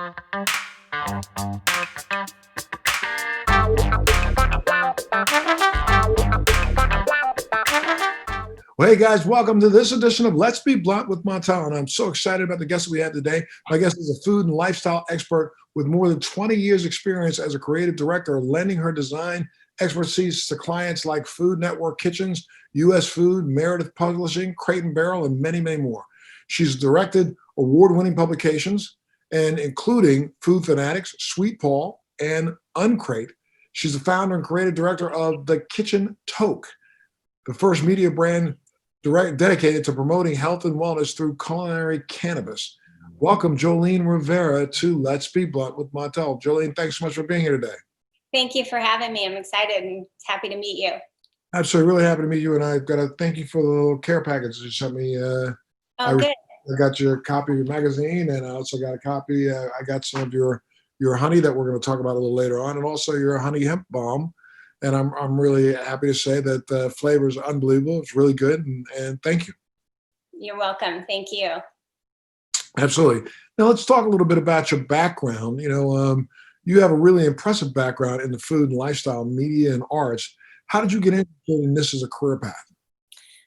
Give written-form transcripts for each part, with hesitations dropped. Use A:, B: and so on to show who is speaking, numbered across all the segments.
A: Well, hey guys, welcome to this edition of Let's Be Blunt with Montel. And I'm so excited about the guest we have today. My guest is a food and lifestyle expert with more than 20 years experience as a creative director, lending her design expertise to clients like Food Network Kitchens, US Food, Meredith Publishing, Crate and Barrel, and many, many more. She's directed award-winning publications, and including Food Fanatics, Sweet Paul, and Uncrate. She's the founder and creative director of The Kitchen Toke, the first media brand dedicated to promoting health and wellness through culinary cannabis. Welcome, Joline Rivera, to Let's Be Blunt with Montel. Joline, thanks so much for being here today.
B: Thank you for having me. I'm excited and happy to meet you.
A: Absolutely, really happy to meet you. And I've got to thank you for the little care package you sent me.
B: Good.
A: I got your copy of your magazine, and I also got a copy. I got some of your honey that we're going to talk about a little later on, and also your honey hemp balm. And I'm really happy to say that the flavor is unbelievable. It's really good, and thank you.
B: You're welcome. Thank you.
A: Absolutely. Now let's talk a little bit about your background. You have a really impressive background in the food and lifestyle, media, and arts. How did you get interested in this as a career path?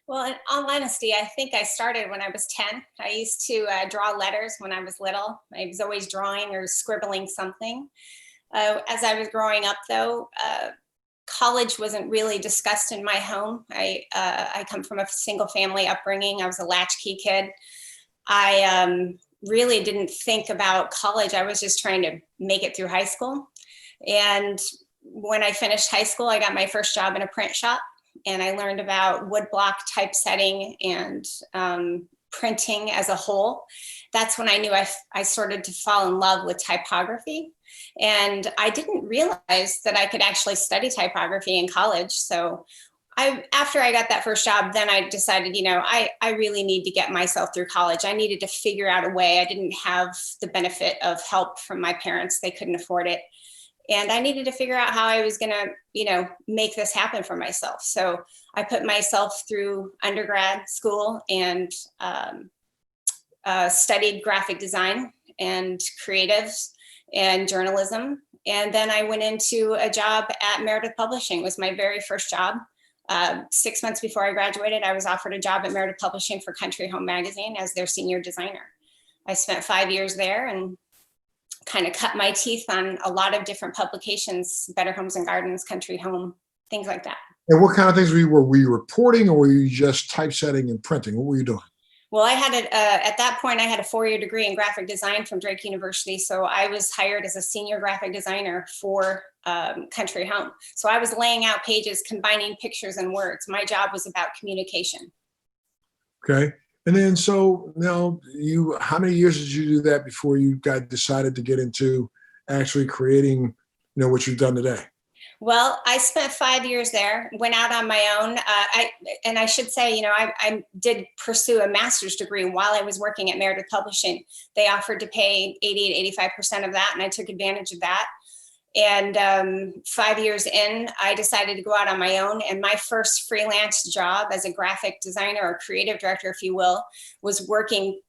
B: Well, in all honesty, I think I started when I was 10. I used to draw letters when I was little. I was always drawing or scribbling something. As I was growing up, though, college wasn't really discussed in my home. I come from a single family upbringing. I was a latchkey kid. I really didn't think about college. I was just trying to make it through high school. And when I finished high school, I got my first job in a print shop, and I learned about woodblock typesetting and printing as a whole. That's when I knew I started to fall in love with typography. And I didn't realize that I could actually study typography in college. So after I got that first job, then I decided, I really need to get myself through college. I needed to figure out a way. I didn't have the benefit of help from my parents. They couldn't afford it. And I needed to figure out how I was going to, make this happen for myself. So I put myself through undergrad school and studied graphic design and creatives and journalism. And then I went into a job at Meredith Publishing. It was my very first job. 6 months before I graduated, I was offered a job at Meredith Publishing for Country Home Magazine as their senior designer. I spent 5 years there and kind of cut my teeth on a lot of different publications, Better Homes and Gardens, Country Home, things like that.
A: And what kind of things were you reporting, or were you just typesetting and printing? What were you doing?
B: Well, I had at that point, I had a 4-year degree in graphic design from Drake University. So I was hired as a senior graphic designer for Country Home. So I was laying out pages, combining pictures and words. My job was about communication.
A: Okay. And then, so now how many years did you do that before you decided to get into actually creating, what you've done today?
B: Well, I spent 5 years there, went out on my own. I should say, I did pursue a master's degree while I was working at Meredith Publishing. They offered to pay 80 to 85% of that, and I took advantage of that. And 5 years in, I decided to go out on my own. And my first freelance job as a graphic designer or creative director, if you will, was working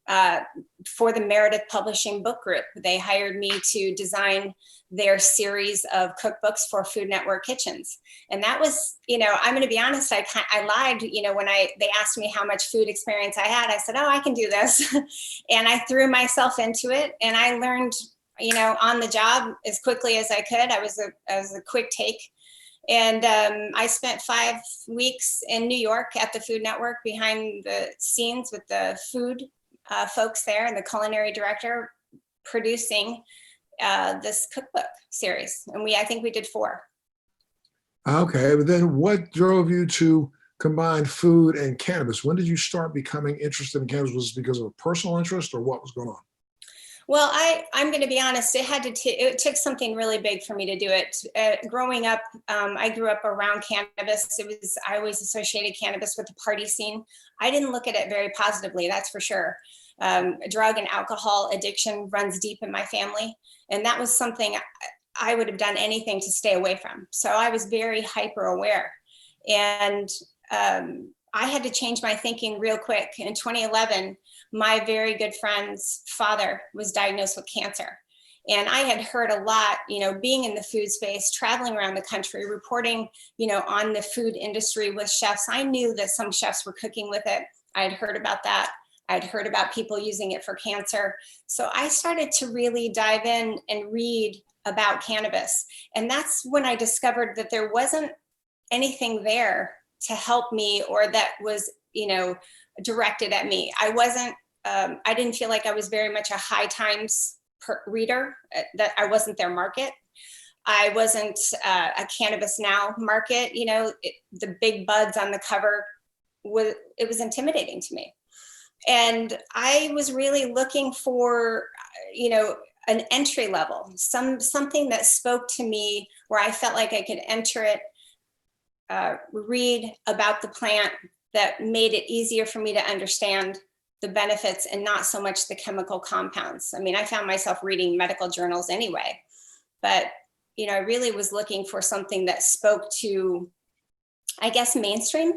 B: for the Meredith Publishing book group. They hired me to design their series of cookbooks for Food Network Kitchens. And that was, I'm going to be honest, I lied, when they asked me how much food experience I had. I said, oh, I can do this. And I threw myself into it, and I learned on the job as quickly as I could. I was a quick take. And I spent 5 weeks in New York at the Food Network behind the scenes with the food folks there and the culinary director producing this cookbook series. And I think we did 4.
A: Okay. But then what drove you to combine food and cannabis? When did you start becoming interested in cannabis? Was it because of a personal interest, or what was going on?
B: Well, I'm going to be honest. It took something really big for me to do it. Growing up, I grew up around cannabis. I always associated cannabis with the party scene. I didn't look at it very positively, that's for sure. Drug and alcohol addiction runs deep in my family, and that was something I would have done anything to stay away from. So I was very hyper aware, and I had to change my thinking real quick. In 2011, my very good friend's father was diagnosed with cancer. And I had heard a lot, being in the food space, traveling around the country, reporting, on the food industry with chefs. I knew that some chefs were cooking with it. I had heard about that. I'd heard about people using it for cancer. So I started to really dive in and read about cannabis. And that's when I discovered that there wasn't anything there to help me, or that was, directed at me. I didn't feel like I was very much a high times reader, that I wasn't their market. I wasn't a Cannabis Now market, the big buds on the cover, it was intimidating to me. And I was really looking for, an entry level, something that spoke to me, where I felt like I could enter it, read about the plant, that made it easier for me to understand the benefits and not so much the chemical compounds. I mean, I found myself reading medical journals anyway, but, I really was looking for something that spoke to, I guess, mainstream.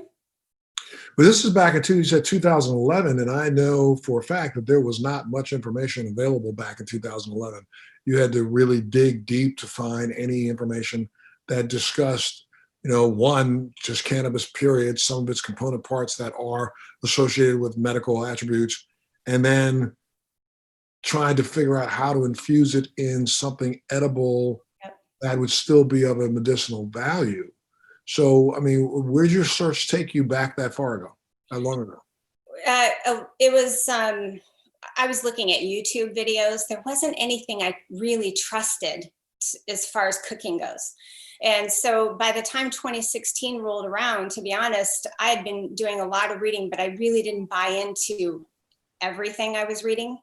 A: But this is back in you said 2011, and I know for a fact that there was not much information available back in 2011. You had to really dig deep to find any information that discussed, one, just cannabis, period, some of its component parts that are associated with medical attributes, and then trying to figure out how to infuse it in something edible that would still be of a medicinal value. So, I mean, where'd your search take you back that far ago? How long ago?
B: It was, I was looking at YouTube videos. There wasn't anything I really trusted as far as cooking goes. And so by the time 2016 rolled around, to be honest, I had been doing a lot of reading, but I really didn't buy into everything I was reading.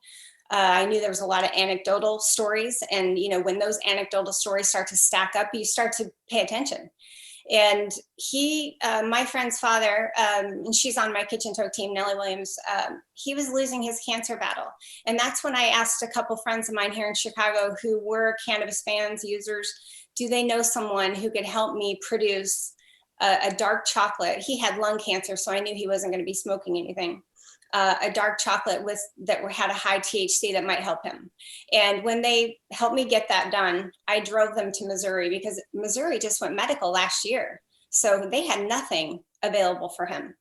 B: I knew there was a lot of anecdotal stories. And, when those anecdotal stories start to stack up, you start to pay attention. And my friend's father, and she's on my Kitchen Toke team, Nellie Williams, he was losing his cancer battle. And that's when I asked a couple friends of mine here in Chicago who were cannabis fans, users, do they know someone who could help me produce a dark chocolate? He had lung cancer, so I knew he wasn't going to be smoking anything. A dark chocolate that had a high THC that might help him. And when they helped me get that done, I drove them to Missouri, because Missouri just went medical last year. So they had nothing available for him.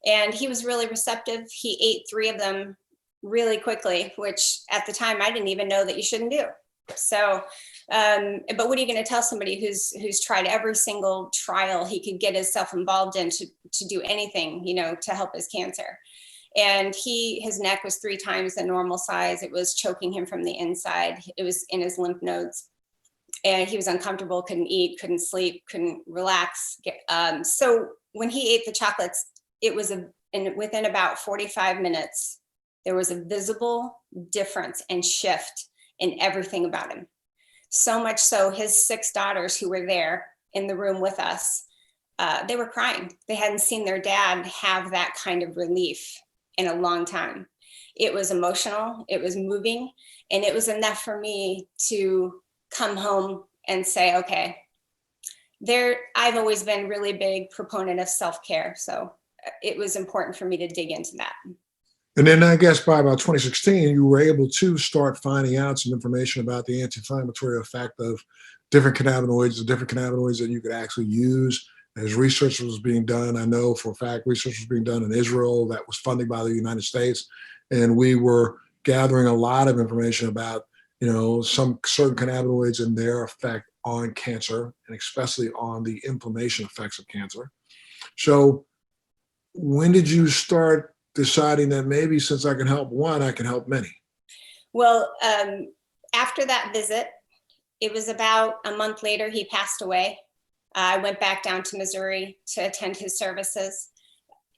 B: And he was really receptive. He ate 3 of them really quickly, which at the time I didn't even know that you shouldn't do. So, but what are you going to tell somebody who's tried every single trial he could get himself involved in to do anything, to help his cancer? And his neck was 3 times the normal size. It was choking him from the inside. It was in his lymph nodes. And he was uncomfortable, couldn't eat, couldn't sleep, couldn't relax. So when he ate the chocolates, it was within about 45 minutes, there was a visible difference and shift in everything about him. So much so, his 6 daughters who were there in the room with us, they were crying. They hadn't seen their dad have that kind of relief in a long time. It was emotional, it was moving, and it was enough for me to come home and say, okay, I've always been really big proponent of self-care. So it was important for me to dig into that.
A: And then I guess by about 2016, you were able to start finding out some information about the anti-inflammatory effect of different cannabinoids, the different cannabinoids that you could actually use. As research was being done, I know for a fact research was being done in Israel that was funded by the United States. And we were gathering a lot of information about, some certain cannabinoids and their effect on cancer, and especially on the inflammation effects of cancer. So when did you start deciding that maybe since I can help one, I can help many?
B: Well, after that visit, it was about a month later, he passed away. I went back down to Missouri to attend his services.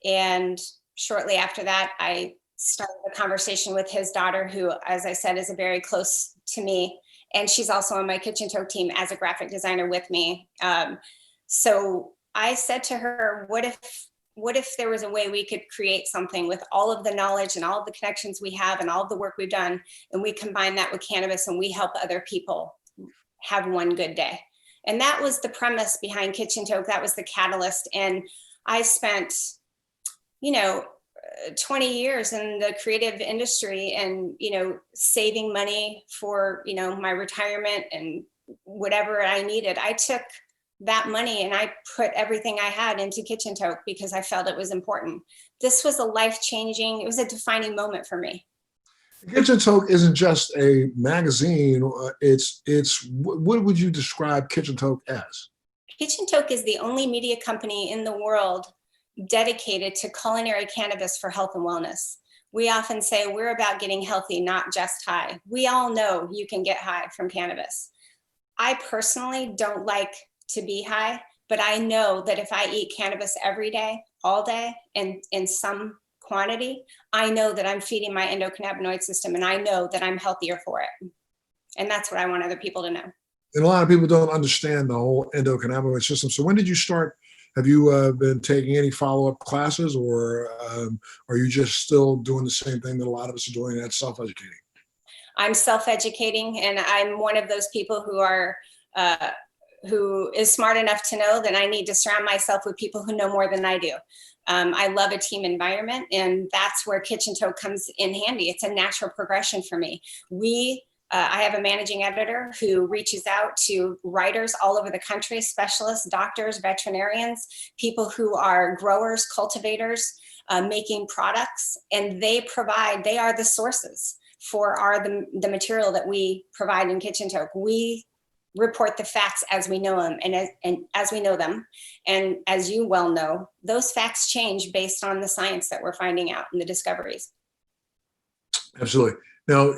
B: And shortly after that, I started a conversation with his daughter, who, as I said, is very close to me. And she's also on my Kitchen Toke team as a graphic designer with me. So I said to her, what if there was a way we could create something with all of the knowledge and all of the connections we have and all of the work we've done, and we combine that with cannabis and we help other people have one good day? And that was the premise behind Kitchen Toke. That was the catalyst. And I spent, 20 years in the creative industry and, saving money for, my retirement and whatever I needed. I took that money and I put everything I had into Kitchen Toke because I felt it was important. This was a life-changing, it was a defining moment for me.
A: Kitchen Toke isn't just a magazine. What would you describe Kitchen Toke as?
B: Kitchen Toke is the only media company in the world dedicated to culinary cannabis for health and wellness. We often say we're about getting healthy, not just high. We all know you can get high from cannabis. I personally don't like to be high, but I know that if I eat cannabis every day, all day, and in some quantity, I know that I'm feeding my endocannabinoid system and I know that I'm healthier for it. And that's what I want other people to know.
A: And a lot of people don't understand the whole endocannabinoid system. So when did you start? Have you been taking any follow-up classes, or are you just still doing the same thing that a lot of us are doing, that's self-educating?
B: I'm self-educating, and I'm one of those people who is smart enough to know that I need to surround myself with people who know more than I do. I love a team environment, and that's where Kitchen Toke comes in handy. It's a natural progression for me. I have a managing editor who reaches out to writers all over the country, specialists, doctors, veterinarians, people who are growers, cultivators, making products, and they are the sources for the material that we provide in Kitchen Toke. We report the facts as we know them and as we know them. And as you well know, those facts change based on the science that we're finding out and the discoveries.
A: Absolutely. Now,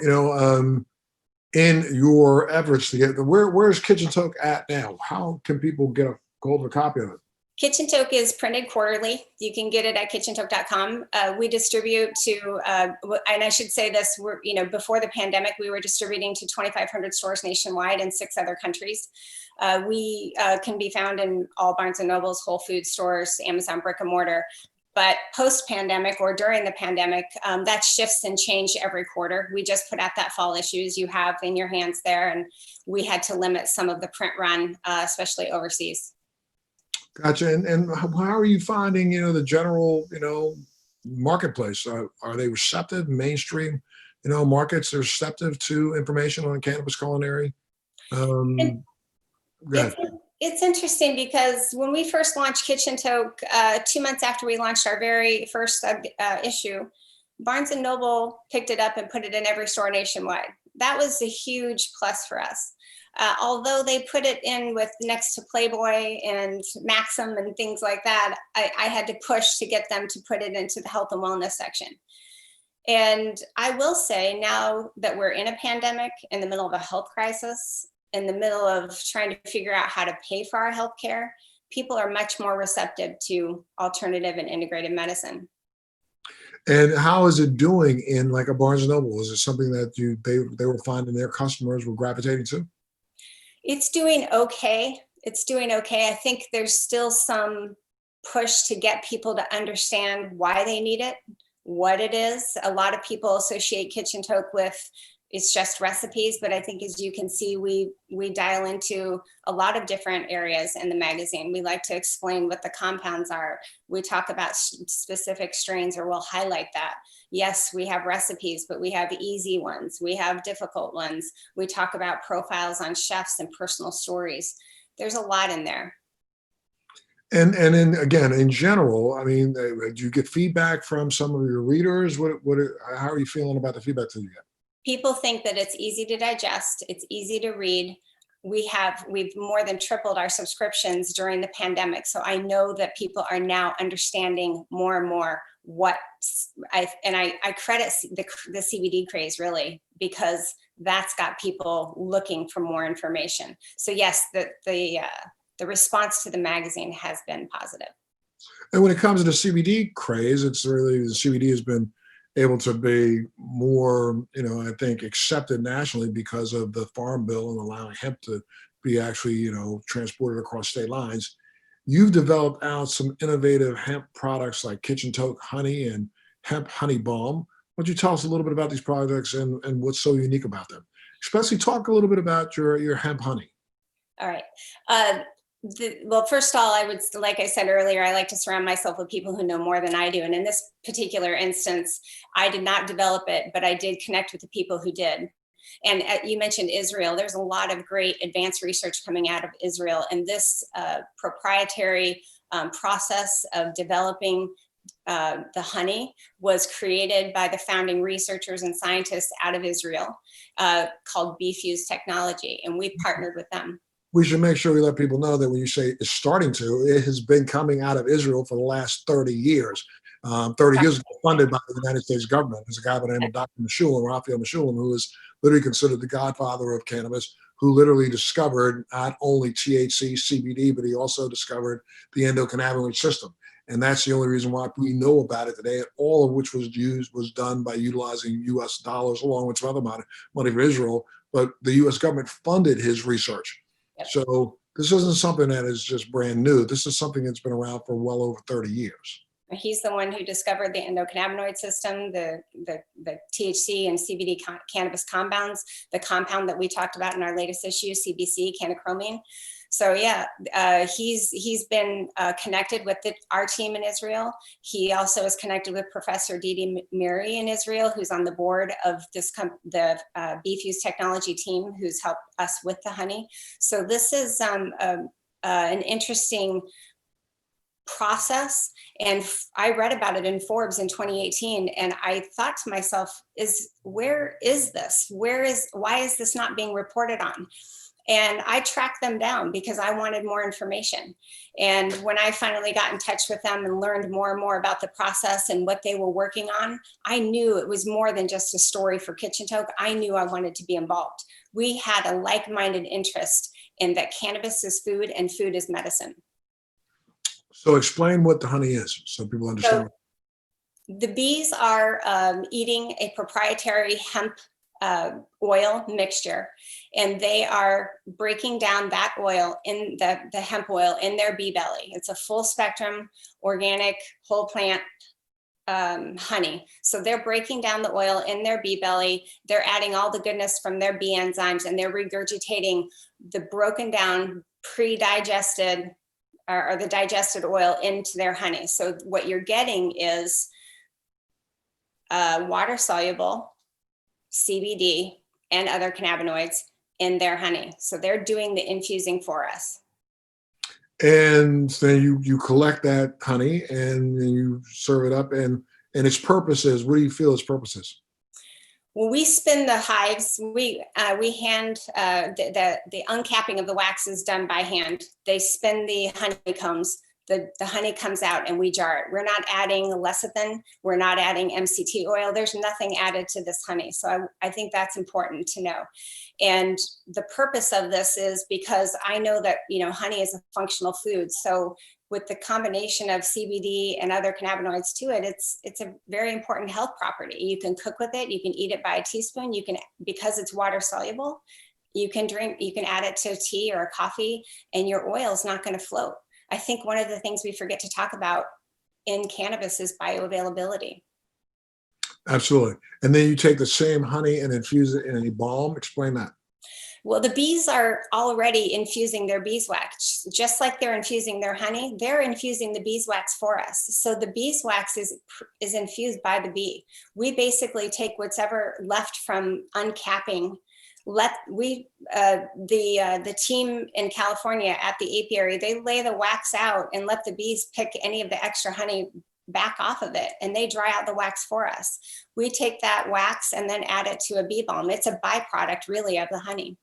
A: in your efforts to get where's Kitchen Toke at now? How can people get a hold of a copy of it?
B: Kitchen Toke is printed quarterly. You can get it at kitchentoke.com. We distribute to, and I should say this, before the pandemic, we were distributing to 2,500 stores nationwide in 6 other countries. We can be found in all Barnes & Noble's, Whole Foods stores, Amazon brick and mortar. But post-pandemic or during the pandemic, that shifts and change every quarter. We just put out that fall issues you have in your hands there, and we had to limit some of the print run, especially overseas.
A: Gotcha. And how are you finding, the general, marketplace? Are they receptive, mainstream, markets are receptive to information on cannabis culinary? Go ahead.
B: It's interesting because when we first launched Kitchen Toke, 2 months after we launched our very first issue, Barnes & Noble picked it up and put it in every store nationwide. That was a huge plus for us. Although they put it in with next to Playboy and Maxim and things like that, I had to push to get them to put it into the health and wellness section. And I will say, now that we're in a pandemic, in the middle of a health crisis, in the middle of trying to figure out how to pay for our health care, people are much more receptive to alternative and integrated medicine.
A: And how is it doing in like a Barnes & Noble? Is it something that they were finding their customers were gravitating to?
B: It's doing okay. It's doing okay. I think there's still some push to get people to understand why they need it, what it is. A lot of people associate Kitchen Toke with it's just recipes, but I think, as you can see, we dial into a lot of different areas in the magazine. We like to explain what the compounds are. We talk about specific strains, or we'll highlight that. Yes, we have recipes, but we have easy ones. We have difficult ones. We talk about profiles on chefs and personal stories. There's a lot in there.
A: And again, in general, I mean, do you get feedback from some of your readers? How are you feeling about the feedback that you get?
B: People think that it's easy to digest, it's easy to read. We've more than tripled our subscriptions during the pandemic. So I know that people are now understanding more and more I credit the CBD craze, really, because that's got people looking for more information. So yes, the response to the magazine has been positive.
A: And when it comes to the CBD craze, it's really, the CBD has been able to be more, I think, accepted nationally because of the Farm Bill and allowing hemp to be actually, transported across state lines. You've developed out some innovative hemp products like Kitchen Toke Honey and Hemp Honey Balm. Why don't you tell us a little bit about these products and what's so unique about them? Especially talk a little bit about your hemp honey.
B: All right. Well, first of all, like I said earlier, I like to surround myself with people who know more than I do. And in this particular instance, I did not develop it, but I did connect with the people who did. And you mentioned Israel. There's a lot of great advanced research coming out of Israel. And this proprietary process of developing the honey was created by the founding researchers and scientists out of Israel called Bee-Fuse Technology. And we partnered with them.
A: We should make sure we let people know that when you say it's starting to, it has been coming out of Israel for the last 30 years. 30 years ago, funded by the United States government. There's a guy by the name of Dr. Meshulam, Raphael Meshulam, who is literally considered the godfather of cannabis, who literally discovered not only THC, CBD, but he also discovered the endocannabinoid system. And that's the only reason why we know about it today, all of which was done by utilizing US dollars along with some other money for Israel. But the US government funded his research.
B: Yep.
A: So this isn't something that is just brand new. This is something that's been around for well over 30 years.
B: He's the one who discovered the endocannabinoid system, the THC and CBD cannabis compounds, the compound that we talked about in our latest issue, CBC, cannachromine. So yeah, he's been connected with our team in Israel. He also is connected with Professor Didi Miri in Israel, who's on the board of the Bee-Fuse technology team, who's helped us with the honey. So this is an interesting process. And I read about it in Forbes in 2018. And I thought to myself, why is this not being reported on? And I tracked them down because I wanted more information. And when I finally got in touch with them and learned more and more about the process and what they were working on, I knew it was more than just a story for Kitchen Toke. I knew I wanted to be involved. We had a like-minded interest in that cannabis is food and food is medicine.
A: So explain what the honey is so people understand.
B: So the bees are eating a proprietary hemp oil mixture, and they are breaking down that oil in the hemp oil in their bee belly. It's a full spectrum, organic, whole plant honey. So they're breaking down the oil in their bee belly. They're adding all the goodness from their bee enzymes, and they're regurgitating the broken down, pre-digested or the digested oil into their honey. So what you're getting is water soluble CBD and other cannabinoids in their honey. So they're doing the infusing for us.
A: And then you collect that honey and then you serve it up, and its purpose is, what do you feel its purpose is?
B: When we spin the hives, we hand the uncapping of the wax is done by hand. They spin the honeycombs. The honey comes out and we jar it. We're not adding lecithin. We're not adding MCT oil. There's nothing added to this honey. So I think that's important to know. And the purpose of this is because I know that, honey is a functional food. So with the combination of CBD and other cannabinoids to it, it's a very important health property. You can cook with it. You can eat it by a teaspoon. You can, because it's water soluble, you can add it to tea or a coffee, and your oil is not going to float. I think one of the things we forget to talk about in cannabis is bioavailability.
A: Absolutely. And then you take the same honey and infuse it in a balm. Explain that.
B: Well, the bees are already infusing their beeswax. Just like they're infusing their honey, they're infusing the beeswax for us. So the beeswax is infused by the bee. We basically take whatever left from uncapping. The team in California at the apiary, they lay the wax out and let the bees pick any of the extra honey back off of it, and they dry out the wax for us. We take that wax and then add it to a bee balm. It's a byproduct really of the honey.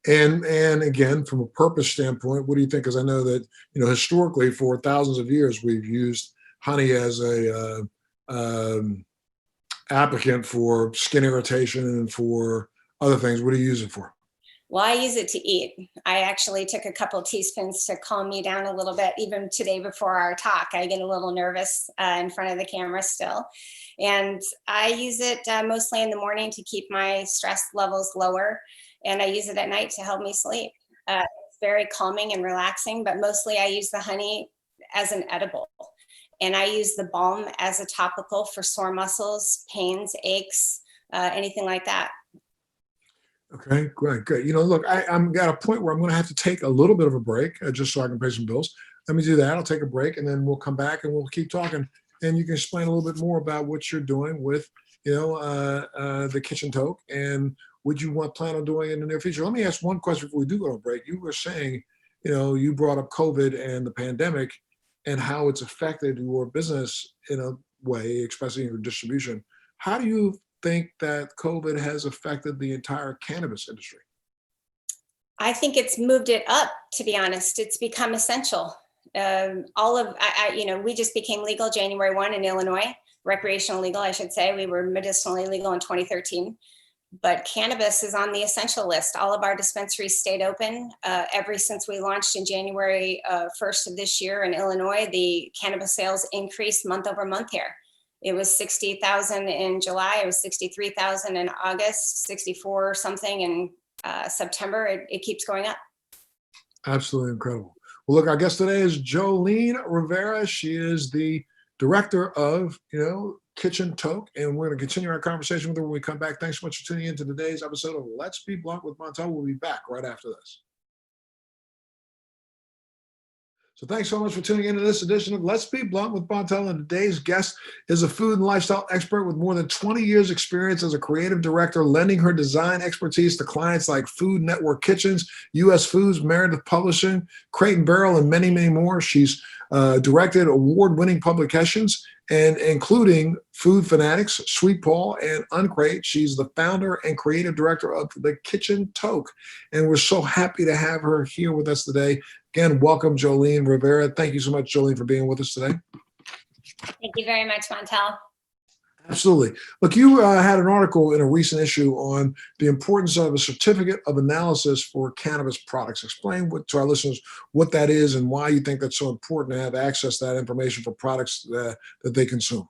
A: And again, from a purpose standpoint, what do you think? Because I know that, historically for thousands of years, we've used honey as a applicant for skin irritation and for other things. What do you use it for?
B: Well, I use it to eat. I actually took a couple of teaspoons to calm me down a little bit. Even today before our talk, I get a little nervous in front of the camera still. And I use it mostly in the morning to keep my stress levels lower. And I use it at night to help me sleep. It's very calming and relaxing, but mostly I use the honey as an edible. And I use the balm as a topical for sore muscles, pains, aches, anything like that.
A: Okay, great, good. Look, I'm at a point where I'm going to have to take a little bit of a break just so I can pay some bills. Let me do that. I'll take a break, and then we'll come back and we'll keep talking. And you can explain a little bit more about what you're doing with, the kitchen toke, and what you want plan on doing in the near future. Let me ask one question before we do go to break. You were saying, you brought up COVID and the pandemic, and how it's affected your business in a way, especially your distribution. How do you think that COVID has affected the entire cannabis industry?
B: I think it's moved it up, to be honest. It's become essential. We just became legal January 1 in Illinois, recreational legal, I should say. We were medicinally legal in 2013, but cannabis is on the essential list. All of our dispensaries stayed open ever since we launched in January 1st of this year in Illinois. The cannabis sales increased month over month here. It was 60,000 in July. It was 63,000 in August, 64 something in September. It keeps going up.
A: Absolutely incredible. Well, look, our guest today is Joline Rivera. She is the director of, Kitchen Toke, and we're going to continue our conversation with her when we come back. Thanks so much for tuning in to today's episode of Let's Be Blunt with Montel. We'll be back right after this. So thanks so much for tuning into this edition of Let's Be Blunt with Montel. And today's guest is a food and lifestyle expert with more than 20 years experience as a creative director, lending her design expertise to clients like Food Network Kitchens, U.S. Foods, Meredith Publishing, Crate and Barrel, and many, many more. She's directed award-winning publications, and including Food Fanatics, Sweet Paul, and Uncrate. She's the founder and creative director of the Kitchen Toke. And we're so happy to have her here with us today. Again, welcome, Joline Rivera. Thank you so much, Joline, for being with us today.
B: Thank you very much, Montel.
A: Absolutely. Look, you had an article in a recent issue on the importance of a certificate of analysis for cannabis products. Explain to our listeners what that is and why you think that's so important to have access to that information for products that they consume.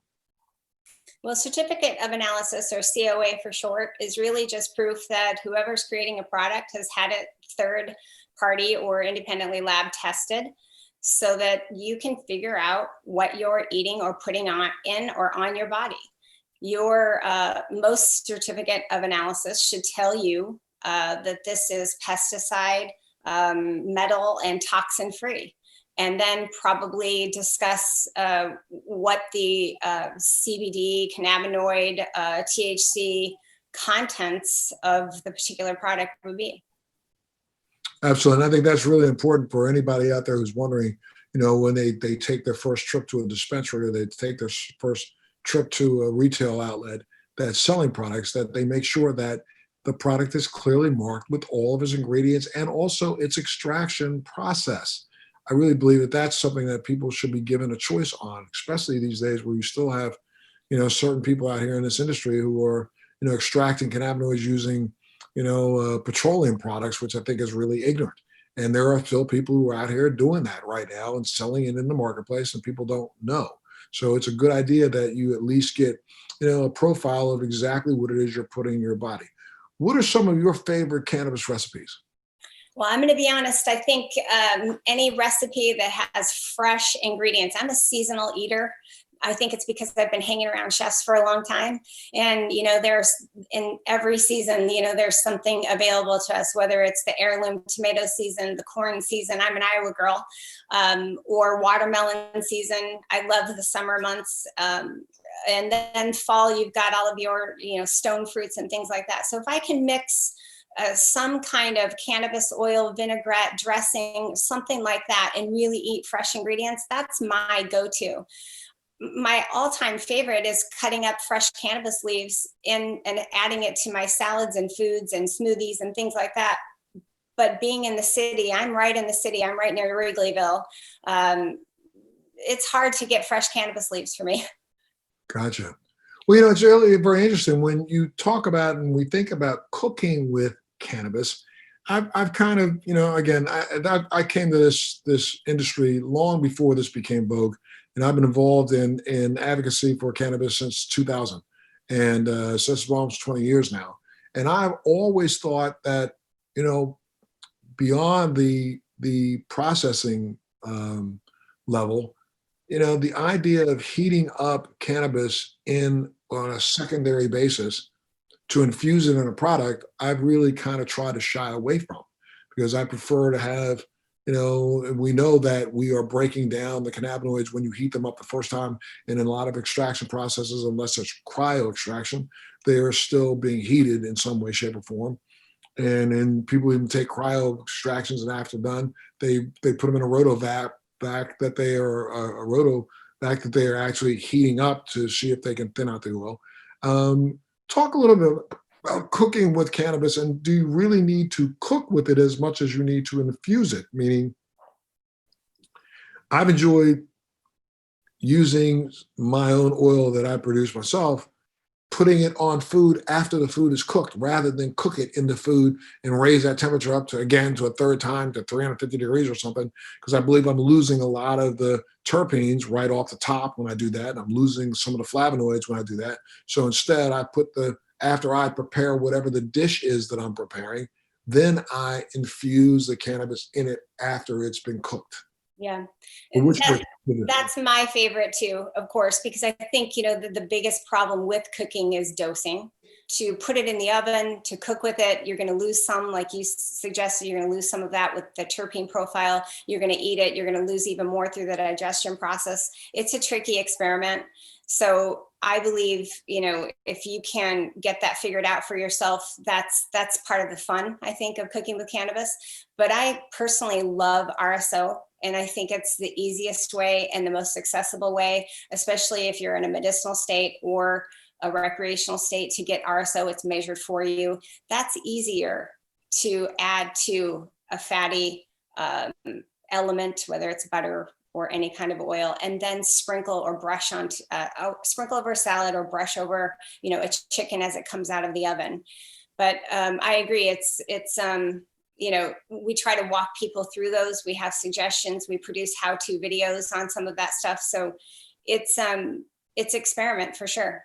B: Well, certificate of analysis, or COA for short, is really just proof that whoever's creating a product has had it third party or independently lab tested, so that you can figure out what you're eating or putting in or on your body. Your most certificate of analysis should tell you that this is pesticide, metal, and toxin free. And then probably discuss what the CBD, cannabinoid, THC contents of the particular product would be.
A: Absolutely. And I think that's really important for anybody out there who's wondering, when they take their first trip to a dispensary, or they take their first trip to a retail outlet that's selling products, that they make sure that the product is clearly marked with all of its ingredients and also its extraction process. I really believe that that's something that people should be given a choice on, especially these days where you still have, certain people out here in this industry who are, extracting cannabinoids using, petroleum products, which I think is really ignorant. And there are still people who are out here doing that right now and selling it in the marketplace, and people don't know. So it's a good idea that you at least get, a profile of exactly what it is you're putting in your body. What are some of your favorite cannabis recipes?
B: Well, I'm going to be honest. I think any recipe that has fresh ingredients. I'm a seasonal eater. I think it's because I've been hanging around chefs for a long time. And, there's in every season, there's something available to us, whether it's the heirloom tomato season, the corn season. I'm an Iowa girl, or watermelon season. I love the summer months. And then fall, you've got all of your, stone fruits and things like that. So if I can mix some kind of cannabis oil, vinaigrette, dressing, something like that, and really eat fresh ingredients, that's my go-to. My all-time favorite is cutting up fresh cannabis leaves and adding it to my salads and foods and smoothies and things like that. But being in the city, I'm right in the city. I'm right near Wrigleyville. It's hard to get fresh cannabis leaves for me.
A: Gotcha. Well, it's really very interesting when you talk about and we think about cooking with cannabis. I've kind of, again, I came to this industry long before this became vogue, and I've been involved in advocacy for cannabis since 2000, and so it's almost 20 years now. And I've always thought that, beyond the processing level, the idea of heating up cannabis on a secondary basis to infuse it in a product, I've really kind of tried to shy away from, because I prefer to have, we know that we are breaking down the cannabinoids when you heat them up the first time. And in a lot of extraction processes, unless it's cryo extraction, they are still being heated in some way, shape, or form. And then people even take cryo extractions, and after done, they put them in a rotovac back that they are a roto back that they are actually heating up to see if they can thin out the oil. Talk a little bit about cooking with cannabis, and do you really need to cook with it as much as you need to infuse it? Meaning, I've enjoyed using my own oil that I produce myself, putting it on food after the food is cooked, rather than cook it in the food and raise that temperature up to, again, to a third time to 350 degrees or something, because I believe I'm losing a lot of the terpenes right off the top when I do that. And I'm losing some of the flavonoids when I do that. So instead, after I prepare whatever the dish is that I'm preparing, then I infuse the cannabis in it after it's been cooked.
B: Yeah.
A: Which
B: That's my favorite too, of course, because I think, the biggest problem with cooking is dosing. To put it in the oven, to cook with it, you're going to lose some, like you suggested, you're going to lose some of that with the terpene profile. You're going to eat it, you're going to lose even more through the digestion process. It's a tricky experiment. So I believe, if you can get that figured out for yourself, that's part of the fun, I think, of cooking with cannabis. But I personally love RSO. And I think it's the easiest way and the most accessible way, especially if you're in a medicinal state or a recreational state, to get RSO. It's measured for you. That's easier to add to a fatty element, whether it's butter or any kind of oil, and then sprinkle or brush on, sprinkle over a salad or brush over, a chicken as it comes out of the oven. But I agree. We try to walk people through those. We have suggestions. We produce how-to videos on some of that stuff. So it's experiment for sure.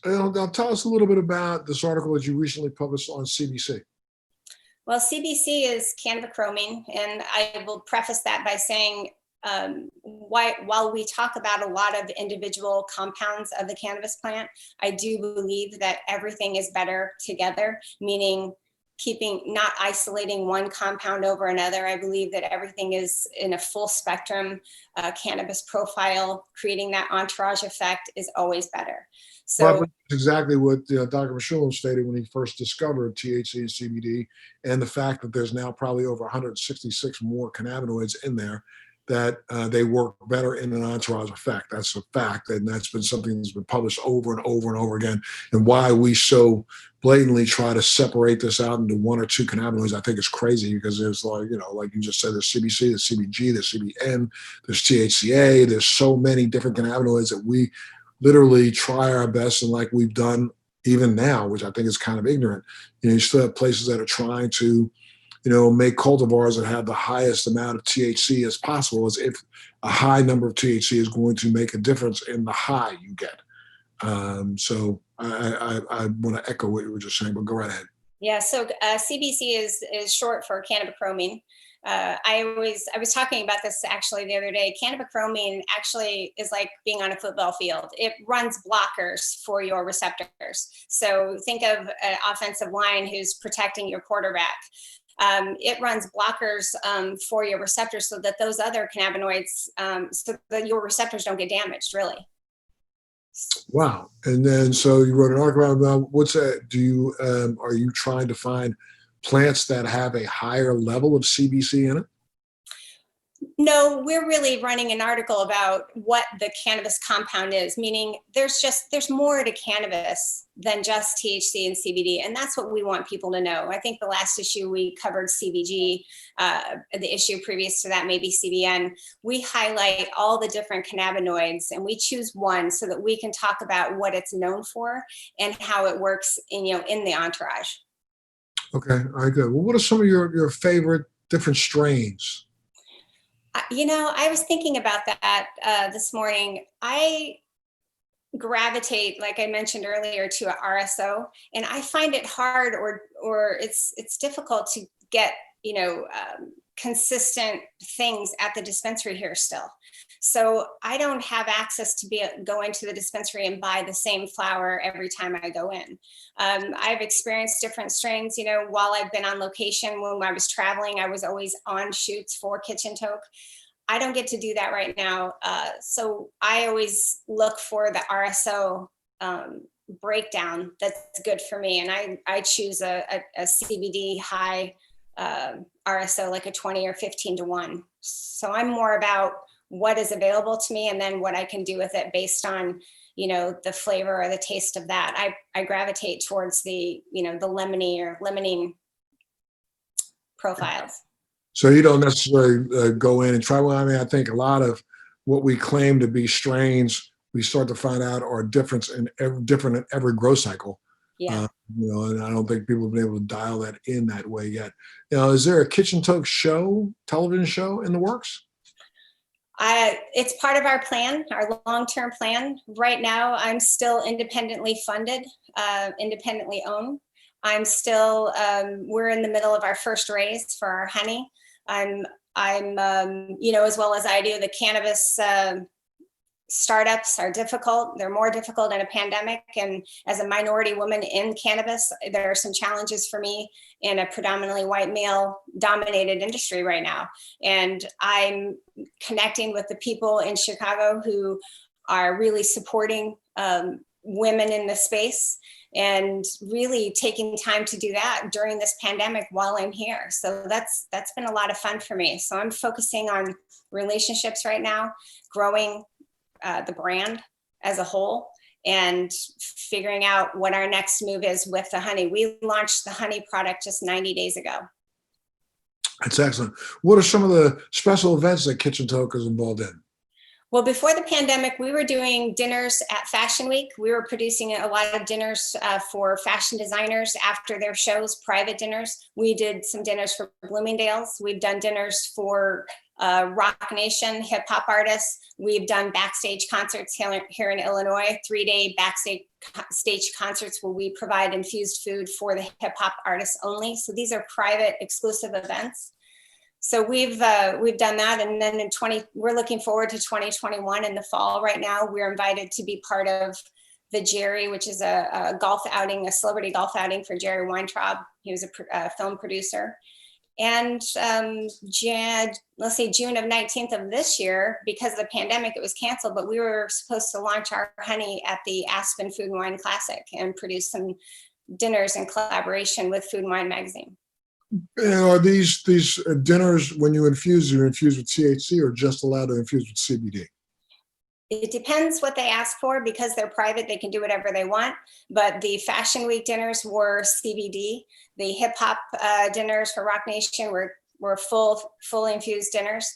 A: Now tell us a little bit about this article that you recently published on CBC.
B: Well, CBC is cannabichromene, and I will preface that by saying, while we talk about a lot of individual compounds of the cannabis plant, I do believe that everything is better together, meaning not isolating one compound over another. I believe that everything is in a full spectrum cannabis profile. Creating that entourage effect is always better. So
A: that's exactly what Dr. Mashulin stated when he first discovered THC and CBD, and the fact that there's now probably over 166 more cannabinoids in there, that they work better in an entourage effect. That's a fact, and that's been something that's been published over and over and over again. And why we so blatantly try to separate this out into one or two cannabinoids, I think is crazy, because there's like you just said, there's CBC, there's CBG, there's CBN, there's THCA, there's so many different cannabinoids that we literally try our best, and like we've done even now, which I think is kind of ignorant. You still have places that are trying to make cultivars that have the highest amount of THC as possible, as if a high number of THC is going to make a difference in the high you get. So I want to echo what you were just saying, but go right ahead.
B: Yeah, so CBC is short for cannabichromene. I was talking about this actually the other day. Cannabichromene actually is like being on a football field. It runs blockers for your receptors. So think of an offensive line who's protecting your quarterback. It runs blockers for your receptors, so that those other cannabinoids, so that your receptors don't get damaged, really.
A: Wow. And then, so you wrote an article about what's that? Are you trying to find plants that have a higher level of CBC in it?
B: No, we're really running an article about what the cannabis compound is, meaning there's more to cannabis than just THC and CBD. And that's what we want people to know. I think the last issue we covered CBG, the issue previous to that, maybe CBN. We highlight all the different cannabinoids, and we choose one so that we can talk about what it's known for and how it works in the entourage.
A: Okay, all right, good. Well, what are some of your favorite different strains?
B: I was thinking about that this morning. I gravitate, like I mentioned earlier, to a RSO, and I find it hard or it's difficult to get consistent things at the dispensary here still. So I don't have access to go into the dispensary and buy the same flower every time I go in. I've experienced different strains, while I've been on location. When I was traveling, I was always on shoots for Kitchen Toke. I don't get to do that right now. So I always look for the RSO breakdown that's good for me. And I choose a CBD high RSO, like a 20 or 15 to 1. So I'm more about what is available to me and then what I can do with it based on, the flavor or the taste of that. I gravitate towards the lemony or lemonine profiles.
A: So you don't necessarily go in and try. Well, I mean, I think a lot of what we claim to be strains, we start to find out are different in every grow cycle.
B: Yeah.
A: And I don't think people have been able to dial that in that way yet. Is there a Kitchen Toke television show in the works?
B: It's part of our plan, our long-term plan. Right now, I'm still independently funded, independently owned. I'm still, we're in the middle of our first raise for our honey. I'm as well as I do, the cannabis startups are difficult. They're more difficult in a pandemic. And as a minority woman in cannabis, there are some challenges for me in a predominantly white male dominated industry right now. And I'm connecting with the people in Chicago who are really supporting women in the space and really taking time to do that during this pandemic while I'm here. So that's been a lot of fun for me. So I'm focusing on relationships right now, growing the brand as a whole, and figuring out what our next move is with the honey. We launched the honey product just 90 days ago.
A: That's excellent. What are some of the special events that Kitchen Toke is involved in?
B: Well, before the pandemic, we were doing dinners at Fashion Week. We were producing a lot of dinners for fashion designers after their shows, private dinners. We did some dinners for Bloomingdale's. We've done dinners for Rock Nation hip hop artists. We've done backstage concerts here in Illinois, 3-day backstage concerts where we provide infused food for the hip hop artists only. So these are private, exclusive events. So we've done that, and then we're looking forward to 2021 in the fall. Right now, we're invited to be part of the Jerry, which is a golf outing, a celebrity golf outing for Jerry Weintraub. He was a film producer. And June of 19th of this year, because of the pandemic, it was canceled, but we were supposed to launch our honey at the Aspen Food and Wine Classic and produce some dinners in collaboration with Food and Wine Magazine.
A: And are these dinners, when you infuse with THC or just allowed to infuse with CBD?
B: It depends what they ask for. Because they're private, they can do whatever they want. But the Fashion Week dinners were CBD. The hip hop dinners for Rock Nation were full infused dinners.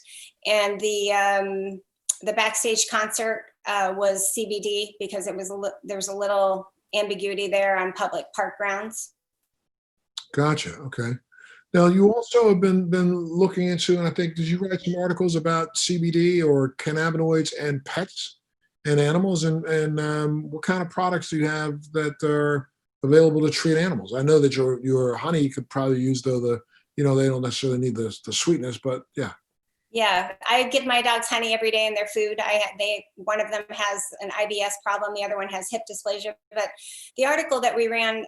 B: And the backstage concert was CBD because there was a little ambiguity there on public park grounds.
A: Gotcha. Okay. Now, you also have been looking into, and I think, did you write some articles about CBD or cannabinoids and pets and animals, and what kind of products do you have that are available to treat animals? I know that your honey could probably use, though, they don't necessarily need the sweetness, but yeah.
B: Yeah, I give my dogs honey every day in their food. One of them has an IBS problem, the other one has hip dysplasia. But the article that we ran,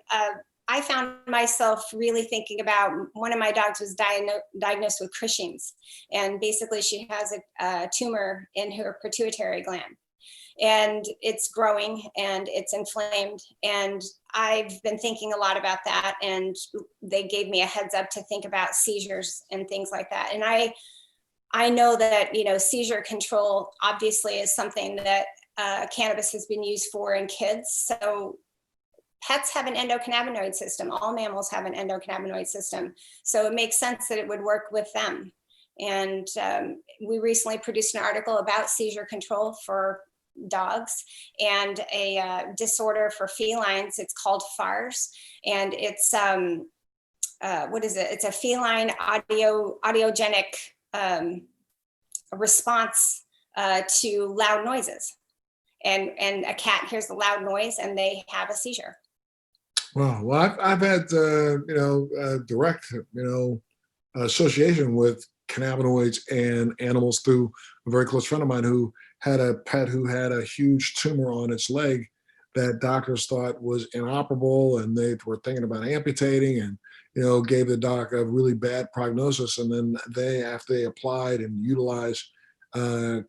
B: I found myself really thinking about, one of my dogs was diagnosed with Cushing's, and basically she has a tumor in her pituitary gland, and it's growing and it's inflamed. And I've been thinking a lot about that, and they gave me a heads up to think about seizures and things like that. And I know that, seizure control obviously is something that cannabis has been used for in kids. So pets have an endocannabinoid system. All mammals have an endocannabinoid system. So it makes sense that it would work with them. And we recently produced an article about seizure control for dogs and a disorder for felines. It's called FARS. And it's, It's a feline audiogenic response to loud noises. And a cat hears the loud noise and they have a seizure.
A: Wow. Well, I've had direct association with cannabinoids in animals through a very close friend of mine who had a pet who had a huge tumor on its leg that doctors thought was inoperable, and they were thinking about amputating, and gave the doc a really bad prognosis. And then after they applied and utilized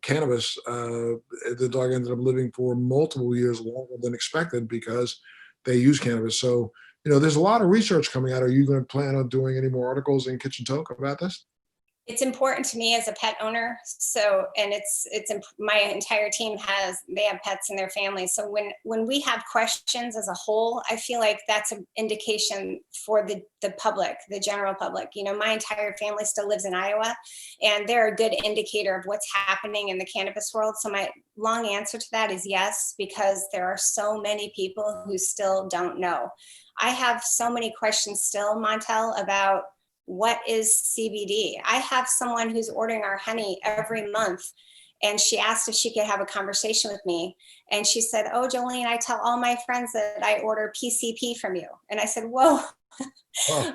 A: cannabis, the dog ended up living for multiple years longer than expected because they use cannabis. So, there's a lot of research coming out. Are you going to plan on doing any more articles in Kitchen Toke about this?
B: It's important to me as a pet owner. So, and my entire team they have pets in their families. So when we have questions as a whole, I feel like that's an indication for the public, the general public. My entire family still lives in Iowa, and they're a good indicator of what's happening in the cannabis world. So my long answer to that is yes, because there are so many people who still don't know. I have so many questions still, Montel, about what is CBD. I have someone who's ordering our honey every month, and she asked if she could have a conversation with me. And she said, "Oh, Joline, I tell all my friends that I order PCP from you." And I said, "Whoa,
A: Oh.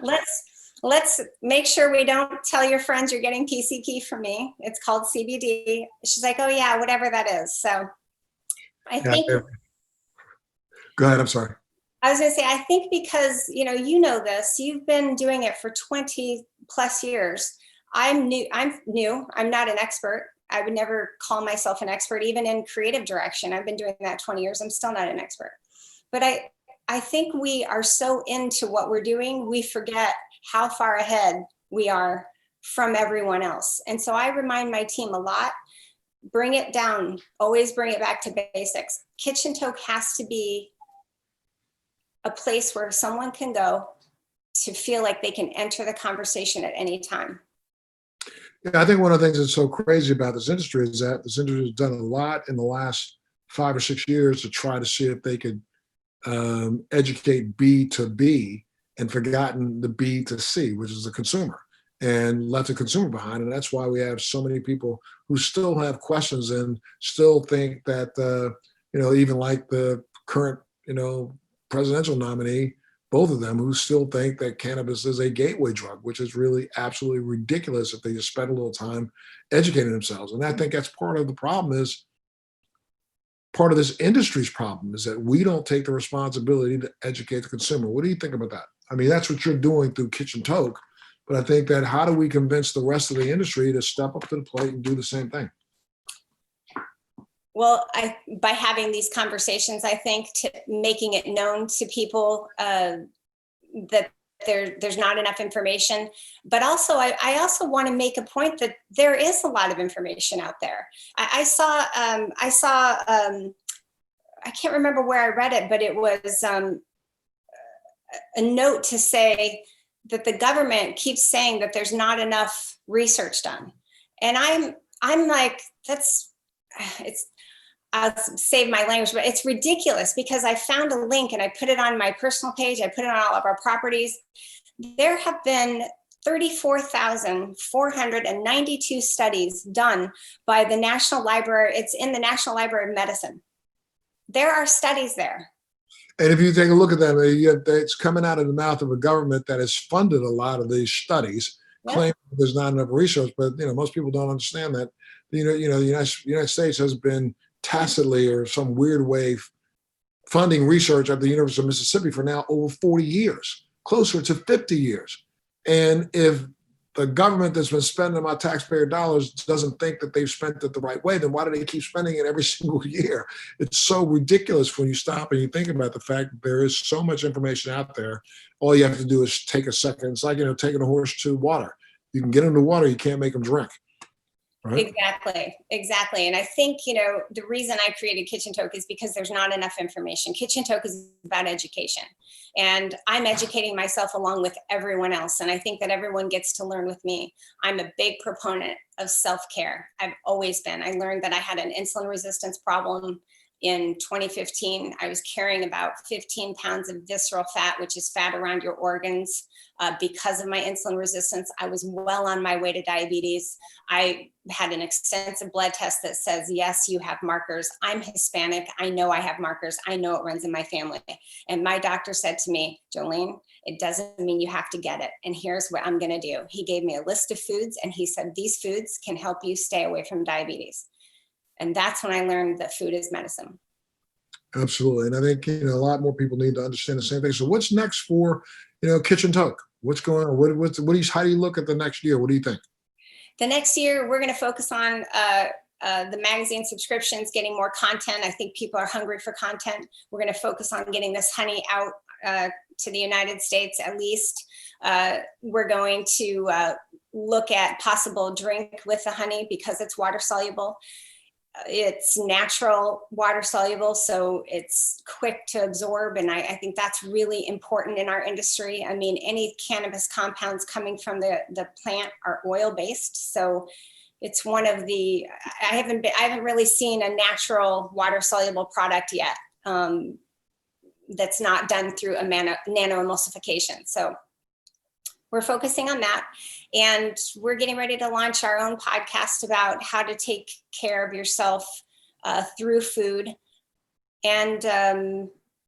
B: let's make sure we don't tell your friends you're getting PCP from me. It's called CBD." She's like, "Oh yeah, whatever that is." So I think,
A: go ahead. I'm sorry.
B: I was going to say, I think because, this, you've been doing it for 20 plus years. I'm new. I'm not an expert. I would never call myself an expert, even in creative direction. I've been doing that 20 years. I'm still not an expert. But I think we are so into what we're doing, we forget how far ahead we are from everyone else. And so I remind my team a lot, bring it down, always bring it back to basics. Kitchen Toke has to be a place where someone can go to feel like they can enter the conversation at any time.
A: Yeah, I think one of the things that's so crazy about this industry is that this industry has done a lot in the last 5 or 6 years to try to see if they could educate B to B and forgotten the B to C, which is the consumer, and left the consumer behind. And that's why we have so many people who still have questions and still think that, even like the current, presidential nominee, both of them, who still think that cannabis is a gateway drug, which is really absolutely ridiculous if they just spend a little time educating themselves. And I think that's part of the problem, is part of this industry's problem, is that we don't take the responsibility to educate the consumer. What do you think about that? I mean, that's what you're doing through Kitchen Toke, but I think that how do we convince the rest of the industry to step up to the plate and do the same thing?
B: Well, by having these conversations, I think, making it known to people that there's not enough information. But also, I also want to make a point that there is a lot of information out there. I saw I can't remember where I read it, but it was a note to say that the government keeps saying that there's not enough research done, and I'm like, I'll save my language, but it's ridiculous, because I found a link and I put it on my personal page. I put it on all of our properties. There have been 34,492 studies done by the National Library. It's in the National Library of Medicine. There are studies there.
A: And if you take a look at them, it's coming out of the mouth of a government that has funded a lot of these studies, claiming there's not enough research. But most people don't understand that. The United States has been tacitly or some weird way funding research at the University of Mississippi for now over 40 years, closer to 50 years. And if the government that's been spending my taxpayer dollars doesn't think that they've spent it the right way, then why do they keep spending it every single year? It's so ridiculous when you stop and you think about the fact that there is so much information out there. All you have to do is take a second. It's like, taking a horse to water. You can get them to water, you can't make them drink. Right?
B: Exactly. And I think, the reason I created Kitchen Toke is because there's not enough information. Kitchen Toke is about education, and I'm educating myself along with everyone else. And I think that everyone gets to learn with me. I'm a big proponent of self-care. I've always been. I learned that I had an insulin resistance problem in 2015, I was carrying about 15 pounds of visceral fat, which is fat around your organs. Because of my insulin resistance, I was well on my way to diabetes. I had an extensive blood test that says, yes, you have markers. I'm Hispanic. I know I have markers. I know it runs in my family. And my doctor said to me, Joline, it doesn't mean you have to get it. And here's what I'm going to do. He gave me a list of foods and he said, these foods can help you stay away from diabetes. And that's when I learned that food is medicine.
A: Absolutely. And I think, a lot more people need to understand the same thing. So what's next for, Kitchen Toke? What's going on? How do you look at the next year? What do you think?
B: The next year, we're going to focus on the magazine subscriptions, getting more content. I think people are hungry for content. We're going to focus on getting this honey out to the United States, at least. We're going to look at possible drink with the honey because it's water soluble. It's natural water soluble, so it's quick to absorb. And I think that's really important in our industry. I mean, any cannabis compounds coming from the plant are oil based. So it's one of the, I haven't really seen a natural water soluble product yet that's not done through a nano emulsification. So we're focusing on that. And we're getting ready to launch our own podcast about how to take care of yourself through food and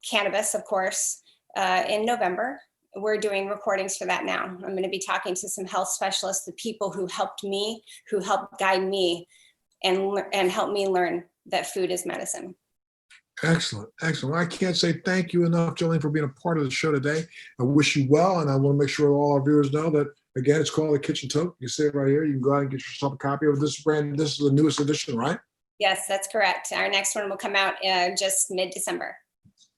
B: cannabis, of course, in November. We're doing recordings for that now. I'm going to be talking to some health specialists, the people who helped me, who helped guide me and help me learn that food is medicine.
A: Excellent. Excellent. Well, I can't say thank you enough, Joline, for being a part of the show today. I wish you well. And I want to make sure all our viewers know that, again, it's called the Kitchen Toke. You see it right here. You can go out and get yourself a copy of this brand. This is the newest edition, right?
B: Yes, that's correct. Our next one will come out just mid-December.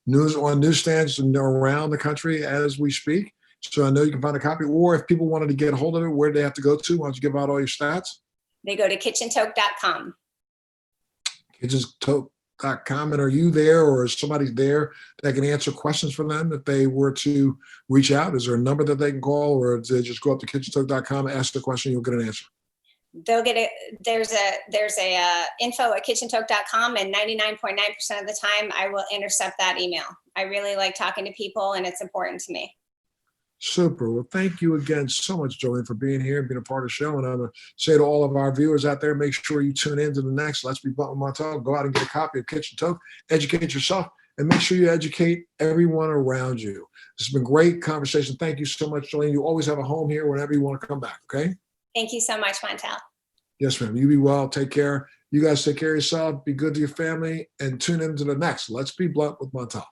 A: News on newsstands around the country as we speak. So I know you can find a copy. Or if people wanted to get a hold of it, where do they have to go to? Why don't you give out all your stats?
B: They go to kitchentoke.com.
A: kitchentoke.com. And are you there, or is somebody there that can answer questions for them if they were to reach out? Is there a number that they can call, or do they just go up to kitchentoke.com and ask the question, you'll get an answer?
B: They'll get it. There's a info at kitchentoke.com, and 99.9% of the time I will intercept that email. I really like talking to people, and it's important to me.
A: Super. Well, thank you again so much, Joline, for being here and being a part of the show. And I'm going to say to all of our viewers out there, make sure you tune in to the next Let's Be Blunt with Montel. Go out and get a copy of Kitchen Toke, educate yourself, and make sure you educate everyone around you. This has been great conversation. Thank you so much, Joline. You always have a home here whenever you want to come back, okay?
B: Thank you so much, Montel.
A: Yes, ma'am. You be well. Take care. You guys take care of yourself. Be good to your family. And tune in to the next Let's Be Blunt with Montel.